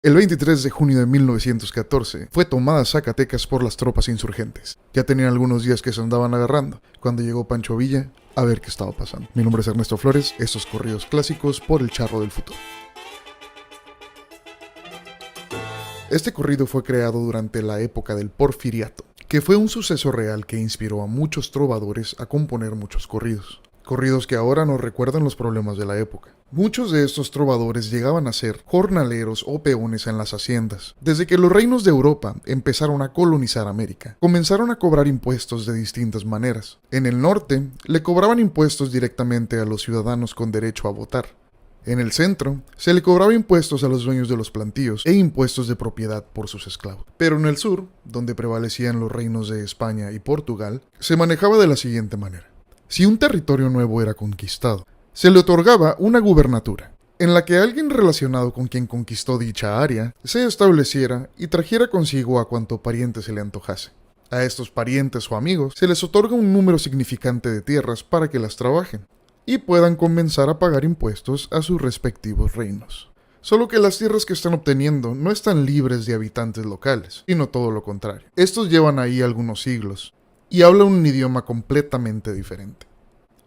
El 23 de junio de 1914 fue tomada Zacatecas por las tropas insurgentes. Ya tenían algunos días que se andaban agarrando, cuando llegó Pancho Villa a ver qué estaba pasando. Mi nombre es Ernesto Flores, estos corridos clásicos por el Charro del Futuro. Este corrido fue creado durante la época del Porfiriato, que fue un suceso real que inspiró a muchos trovadores a componer muchos corridos. Corridos que ahora nos recuerdan los problemas de la época. Muchos de estos trovadores llegaban a ser jornaleros o peones en las haciendas. Desde que los reinos de Europa empezaron a colonizar América, comenzaron a cobrar impuestos de distintas maneras. En el norte, le cobraban impuestos directamente a los ciudadanos con derecho a votar. En el centro, se le cobraba impuestos a los dueños de los plantíos e impuestos de propiedad por sus esclavos. Pero en el sur, donde prevalecían los reinos de España y Portugal, se manejaba de la siguiente manera. Si un territorio nuevo era conquistado, se le otorgaba una gubernatura, en la que alguien relacionado con quien conquistó dicha área se estableciera y trajera consigo a cuanto pariente se le antojase. A estos parientes o amigos se les otorga un número significante de tierras para que las trabajen y puedan comenzar a pagar impuestos a sus respectivos reinos. Solo que las tierras que están obteniendo no están libres de habitantes locales, sino todo lo contrario. Estos llevan ahí algunos siglos y hablan un idioma completamente diferente.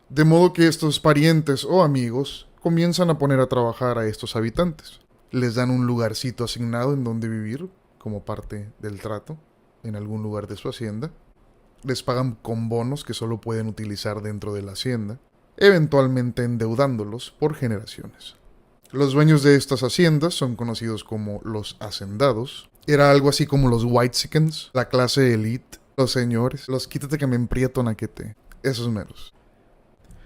De modo que estos parientes o amigos comienzan a poner a trabajar a estos habitantes. Les dan un lugarcito asignado en donde vivir, como parte del trato, en algún lugar de su hacienda. Les pagan con bonos que solo pueden utilizar dentro de la hacienda, eventualmente endeudándolos por generaciones. Los dueños de estas haciendas son conocidos como los hacendados. Era algo así como los whitexicans, la clase elite, los señores, los quítate que me emprieto naquete, esos meros.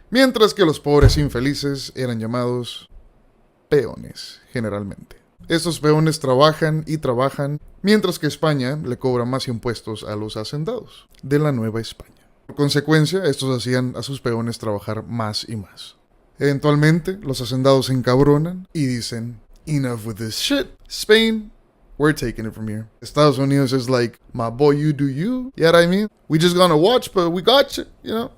Mientras que los pobres infelices eran llamados peones, generalmente. Estos peones trabajan y trabajan, mientras que España le cobra más impuestos a los hacendados de la Nueva España. Por consecuencia, estos hacían a sus peones trabajar más y más. Eventualmente, los hacendados se encabronan y dicen, "Enough with this shit, Spain, we're taking it from here." Estados Unidos is like, "My boy, you do you, you know what I mean? We just gonna watch, but we got you, you know?"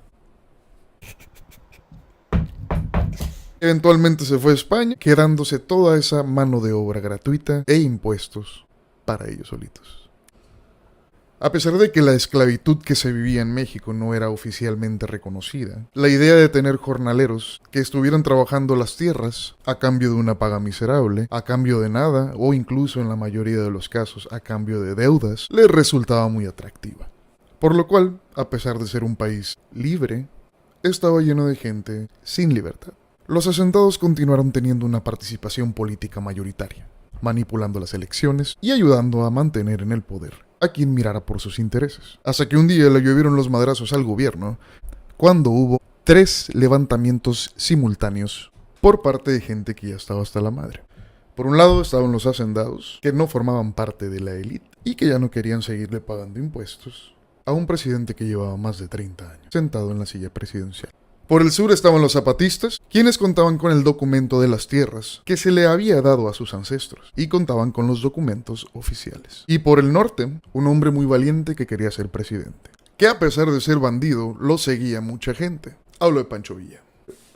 Eventualmente se fue a España, quedándose toda esa mano de obra gratuita e impuestos para ellos solitos. A pesar de que la esclavitud que se vivía en México no era oficialmente reconocida, la idea de tener jornaleros que estuvieran trabajando las tierras a cambio de una paga miserable, a cambio de nada, o incluso en la mayoría de los casos a cambio de deudas, les resultaba muy atractiva. Por lo cual, a pesar de ser un país libre, estaba lleno de gente sin libertad. Los asentados continuaron teniendo una participación política mayoritaria, manipulando las elecciones y ayudando a mantener en el poder a quien mirara por sus intereses. Hasta que un día le llovieron los madrazos al gobierno, cuando hubo 3 levantamientos simultáneos por parte de gente que ya estaba hasta la madre. Por un lado estaban los hacendados, que no formaban parte de la élite y que ya no querían seguirle pagando impuestos a un presidente que llevaba más de 30 años sentado en la silla presidencial. Por el sur estaban los zapatistas, quienes contaban con el documento de las tierras que se le había dado a sus ancestros, y contaban con los documentos oficiales. Y por el norte, un hombre muy valiente que quería ser presidente, que a pesar de ser bandido, lo seguía mucha gente. Hablo de Pancho Villa,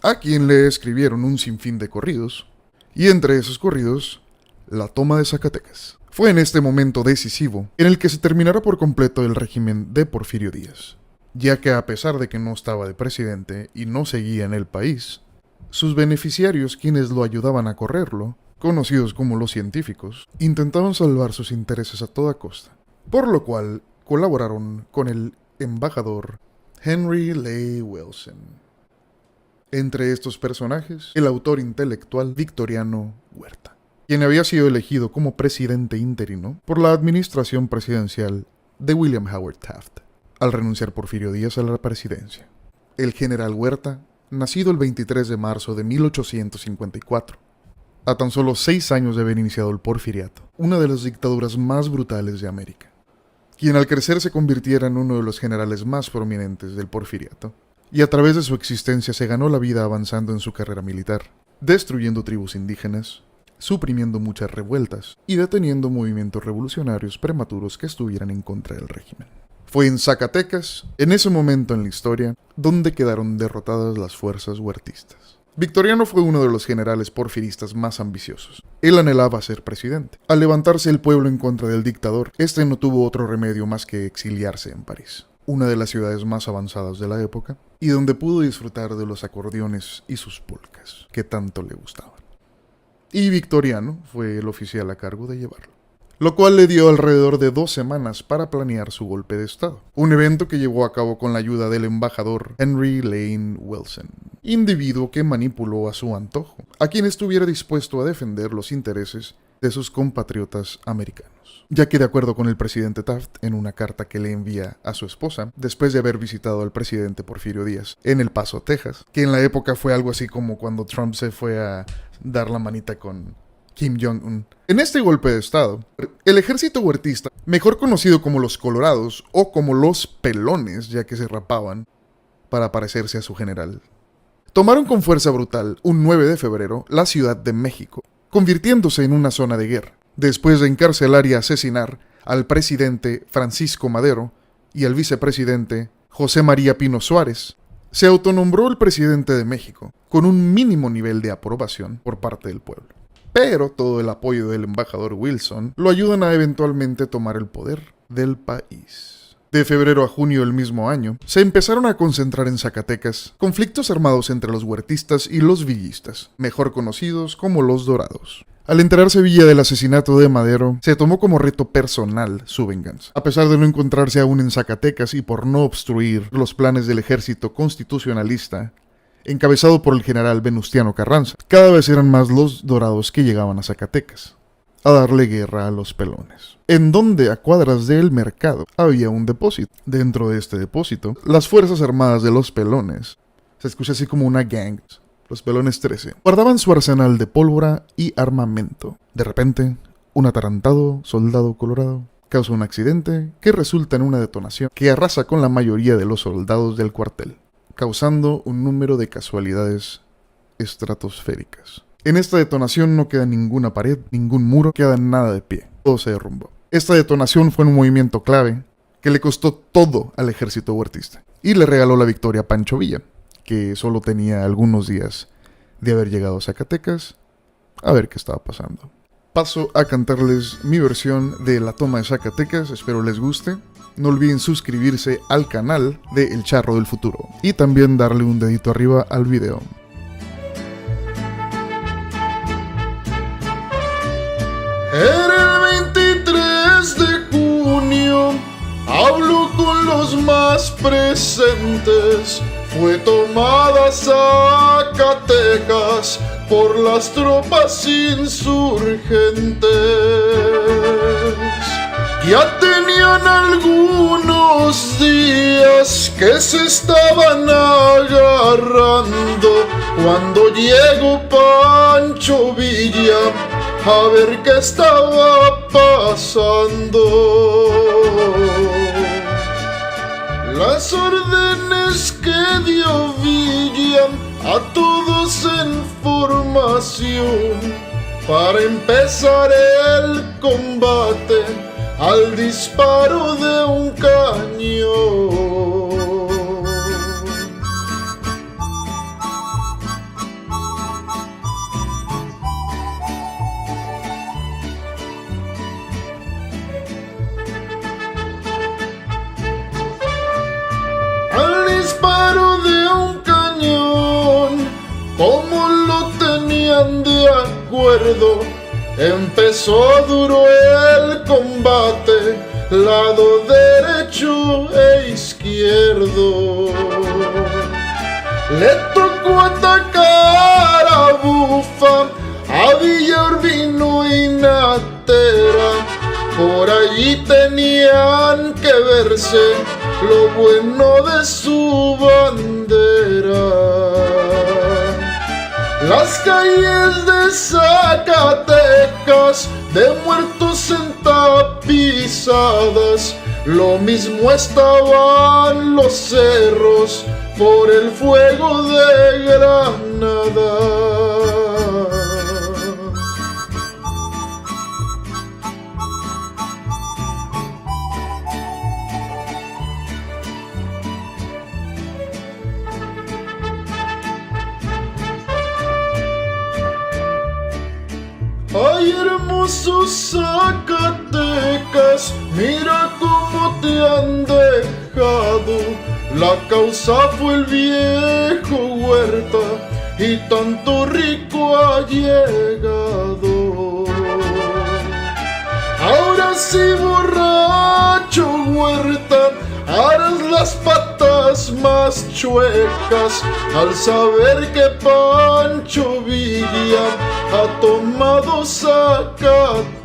a quien le escribieron un sinfín de corridos, y entre esos corridos, la toma de Zacatecas. Fue en este momento decisivo en el que se terminara por completo el régimen de Porfirio Díaz, ya que a pesar de que no estaba de presidente y no seguía en el país, sus beneficiarios, quienes lo ayudaban a correrlo, conocidos como los científicos, intentaban salvar sus intereses a toda costa, por lo cual colaboraron con el embajador Henry Leigh Wilson. Entre estos personajes, el autor intelectual Victoriano Huerta, quien había sido elegido como presidente interino por la administración presidencial de William Howard Taft, al renunciar Porfirio Díaz a la presidencia. El general Huerta, nacido el 23 de marzo de 1854, a tan solo 6 años de haber iniciado el Porfiriato, una de las dictaduras más brutales de América, quien al crecer se convirtiera en uno de los generales más prominentes del Porfiriato, y a través de su existencia se ganó la vida avanzando en su carrera militar, destruyendo tribus indígenas, suprimiendo muchas revueltas y deteniendo movimientos revolucionarios prematuros que estuvieran en contra del régimen. Fue en Zacatecas, en ese momento en la historia, donde quedaron derrotadas las fuerzas huertistas. Victoriano fue uno de los generales porfiristas más ambiciosos. Él anhelaba ser presidente. Al levantarse el pueblo en contra del dictador, este no tuvo otro remedio más que exiliarse en París, una de las ciudades más avanzadas de la época, y donde pudo disfrutar de los acordeones y sus polcas, que tanto le gustaban. Y Victoriano fue el oficial a cargo de llevarlo, lo cual le dio alrededor de 2 semanas para planear su golpe de estado, un evento que llevó a cabo con la ayuda del embajador Henry Lane Wilson, individuo que manipuló a su antojo, a quien estuviera dispuesto a defender los intereses de sus compatriotas americanos, ya que de acuerdo con el presidente Taft, en una carta que le envía a su esposa, después de haber visitado al presidente Porfirio Díaz en El Paso, Texas, que en la época fue algo así como cuando Trump se fue a dar la manita con Kim Jong-un. En este golpe de estado, el ejército huertista, mejor conocido como los Colorados o como los Pelones, ya que se rapaban para parecerse a su general, tomaron con fuerza brutal, un 9 de febrero, la Ciudad de México, convirtiéndose en una zona de guerra, después de encarcelar y asesinar al presidente Francisco Madero y al vicepresidente José María Pino Suárez. Se autonombró el presidente de México, con un mínimo nivel de aprobación por parte del pueblo. Pero todo el apoyo del embajador Wilson lo ayudan a eventualmente tomar el poder del país. De febrero a junio del mismo año, se empezaron a concentrar en Zacatecas conflictos armados entre los huertistas y los villistas, mejor conocidos como los Dorados. Al enterarse Villa del asesinato de Madero, se tomó como reto personal su venganza. A pesar de no encontrarse aún en Zacatecas y por no obstruir los planes del ejército constitucionalista, encabezado por el general Venustiano Carranza, cada vez eran más los Dorados que llegaban a Zacatecas a darle guerra a los Pelones, en donde a cuadras del mercado había un depósito. Dentro de este depósito, las fuerzas armadas de los Pelones, se escucha así como una gang, los Pelones 13, guardaban su arsenal de pólvora y armamento. De repente, un atarantado soldado colorado causa un accidente que resulta en una detonación que arrasa con la mayoría de los soldados del cuartel, causando un número de casualidades estratosféricas. En esta detonación no queda ninguna pared, ningún muro, queda nada de pie. Todo se derrumbó. Esta detonación fue un movimiento clave que le costó todo al ejército huertista y le regaló la victoria a Pancho Villa, que solo tenía algunos días de haber llegado a Zacatecas a ver qué estaba pasando. Paso a cantarles mi versión de la toma de Zacatecas, espero les guste. No olviden suscribirse al canal de El Charro del Futuro y también darle un dedito arriba al video. Era el 23 de junio, hablo con los más presentes. Fue tomada Zacatecas por las tropas insurgentes. Ya tenían algunos días que se estaban agarrando cuando llegó Pancho Villa a ver qué estaba pasando. Las órdenes que dio Villa a todos en formación para empezar el combate al disparo de un cañón. Al disparo de un cañón, como lo tenían de acuerdo, empezó duro el combate, lado derecho e izquierdo. Le tocó atacar a Bufa, a Villa Urbino y Natera. Por allí tenían que verse lo bueno de su bandera. Las calles de Zacatecas de muertos entapizadas, lo mismo estaban los cerros por el fuego de Granada. Ay, hermoso Zacatecas, mira cómo te han dejado. La causa fue el viejo Huerta y tanto rico ha llegado. Ahora sí, borracho Huerta, harás las patas más chuecas al saber que Pancho Villa ha tomado Zacatecas.